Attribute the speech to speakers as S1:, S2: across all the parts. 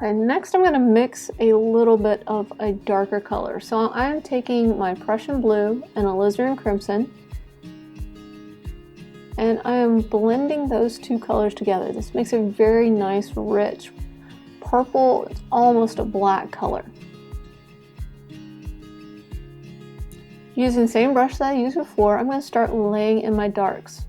S1: Okay, next I'm going to mix a little bit of a darker color. So I'm taking my Prussian blue and alizarin crimson, and I am blending those two colors together. This makes a very nice, rich purple. It's almost a black color. Using the same brush that I used before, I'm going to start laying in my darks.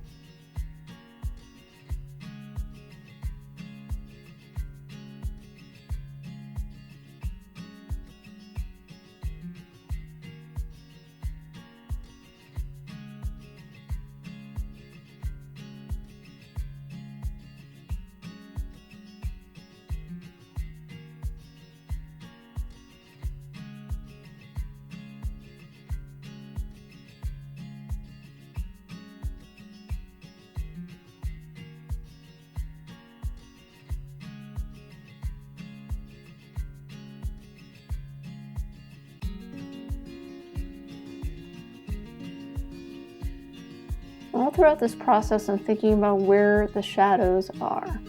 S1: All throughout this process, I'm thinking about where the shadows are,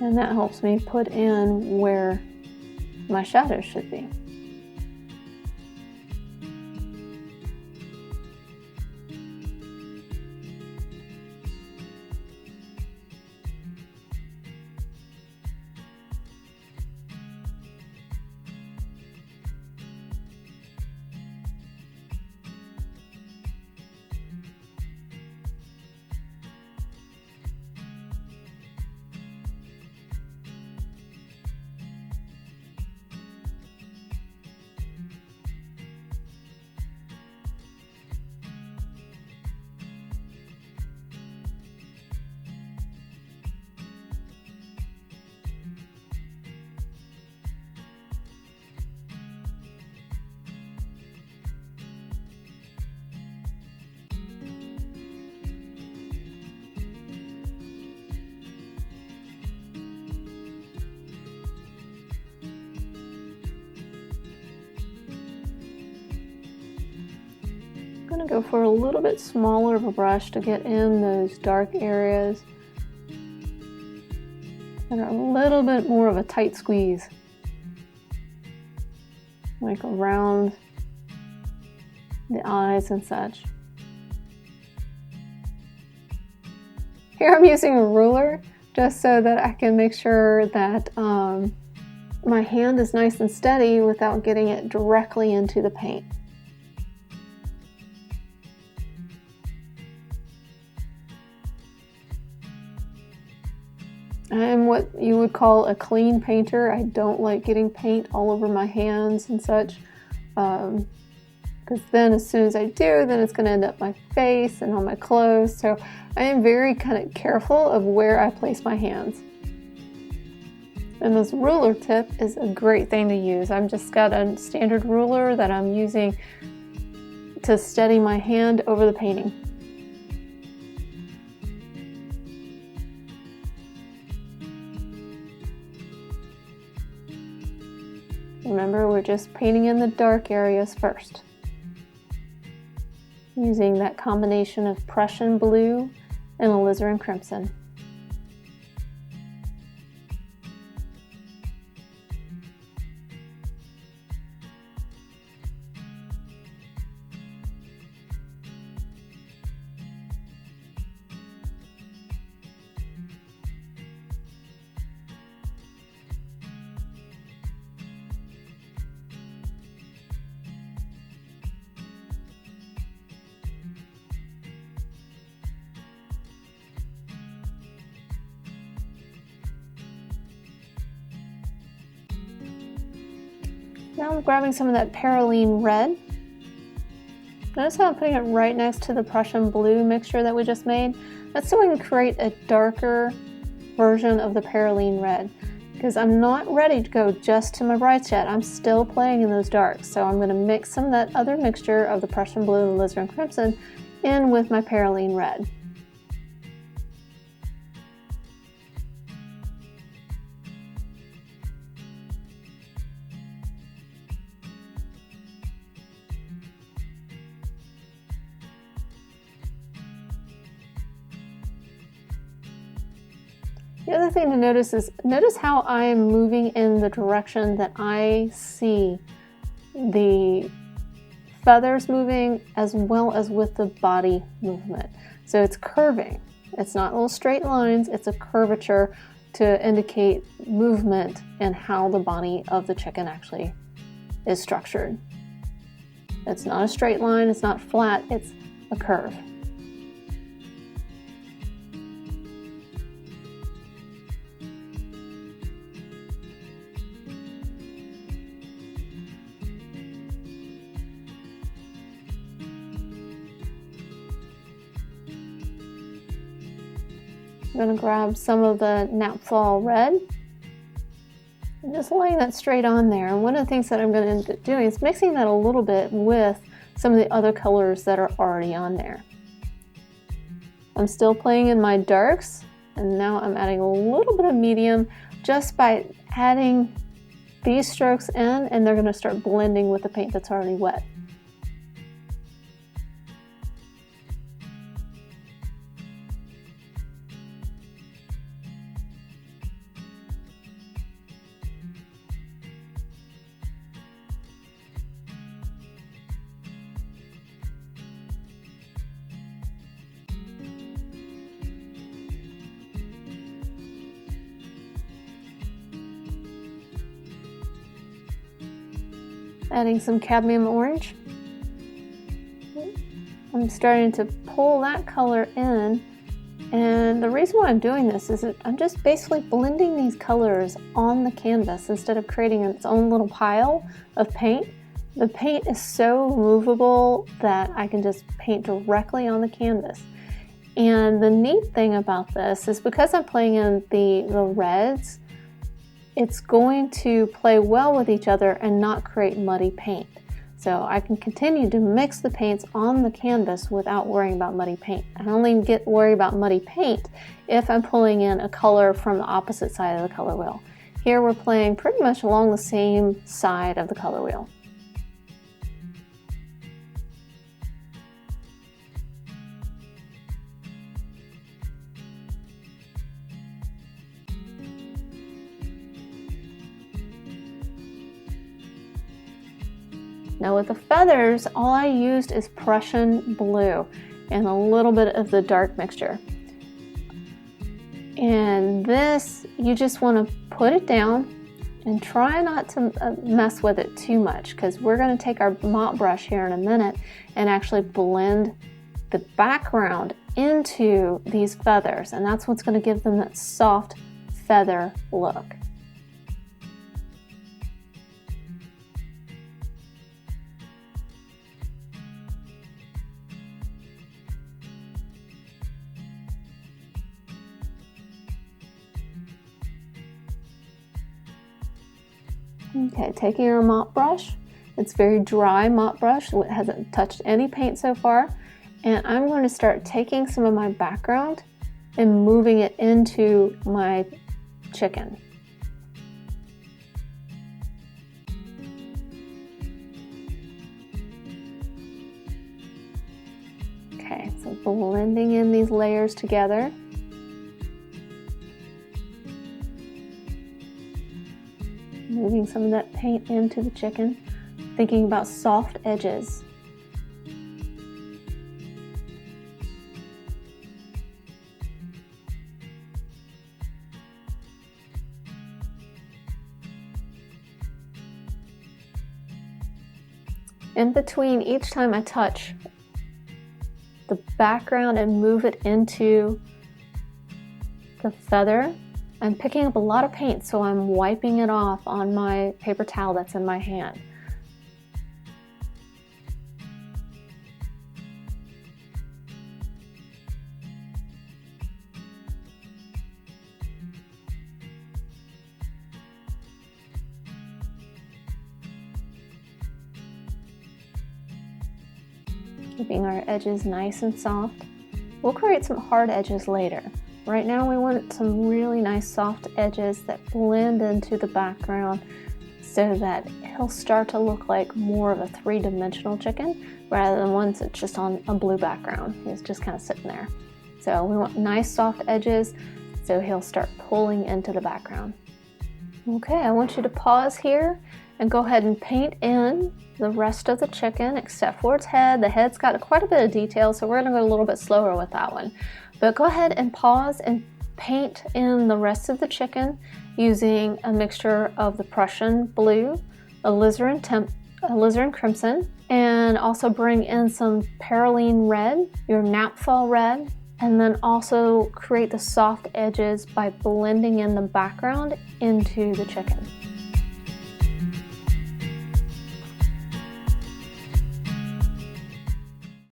S1: and that helps me put in where my shadows should be. I'm going to go for a little bit smaller of a brush to get in those dark areas that are a little bit more of a tight squeeze, like around the eyes and such. Here I'm using a ruler just so that I can make sure that my hand is nice and steady without getting it directly into the paint. I'm what you would call a clean painter. I don't like getting paint all over my hands and such, because then as soon as I do, then it's going to end up my face and on my clothes. So I am very kind of careful of where I place my hands. And this ruler tip is a great thing to use. I've just got a standard ruler that I'm using to steady my hand over the painting. Remember, we're just painting in the dark areas first, using that combination of Prussian blue and alizarin crimson. Now I'm grabbing some of that Perylene red. Notice how I'm putting it right next to the Prussian blue mixture that we just made? That's so we can create a darker version of the Perylene red, because I'm not ready to go just to my brights yet. I'm still playing in those darks. So I'm going to mix some of that other mixture of the Prussian blue and alizarin crimson in with my Perylene red. The other thing to notice is, notice how I am moving in the direction that I see the feathers moving, as well as with the body movement. So it's curving. It's not little straight lines, it's a curvature to indicate movement and how the body of the chicken actually is structured. It's not a straight line, it's not flat, it's a curve. I'm going to grab some of the naphtha red and just laying that straight on there. And one of the things that I'm going to end up doing is mixing that a little bit with some of the other colors that are already on there. I'm still playing in my darks, and now I'm adding a little bit of medium just by adding these strokes in, and they're going to start blending with the paint that's already wet. Adding some cadmium orange. I'm starting to pull that color in, and the reason why I'm doing this is that I'm just basically blending these colors on the canvas instead of creating its own little pile of paint. The paint is so movable that I can just paint directly on the canvas. And the neat thing about this is, because I'm playing in the reds, it's going to play well with each other and not create muddy paint. So I can continue to mix the paints on the canvas without worrying about muddy paint. I only worry about muddy paint if I'm pulling in a color from the opposite side of the color wheel. Here we're playing pretty much along the same side of the color wheel. Now with the feathers, all I used is Prussian blue and a little bit of the dark mixture. And this, you just want to put it down and try not to mess with it too much, because we're going to take our mop brush here in a minute and actually blend the background into these feathers. And that's what's going to give them that soft feather look. Okay, taking our mop brush, it's very dry mop brush, it hasn't touched any paint so far, and I'm going to start taking some of my background and moving it into my chicken. Okay, so blending in these layers together. Moving some of that paint into the chicken, thinking about soft edges. In between, each time I touch the background and move it into the feather, I'm picking up a lot of paint, so I'm wiping it off on my paper towel that's in my hand. Keeping our edges nice and soft. We'll create some hard edges later. Right now we want some really nice soft edges that blend into the background so that he'll start to look like more of a three-dimensional chicken rather than one that's just on a blue background. He's just kind of sitting there. So we want nice soft edges. So he'll start pulling into the background. Okay, I want you to pause here and go ahead and paint in the rest of the chicken except for its head. The head's got quite a bit of detail, so we're gonna go a little bit slower with that one. But go ahead and pause and paint in the rest of the chicken using a mixture of the Prussian blue, alizarin crimson, and also bring in some perylene red, your naphthol red, and then also create the soft edges by blending in the background into the chicken.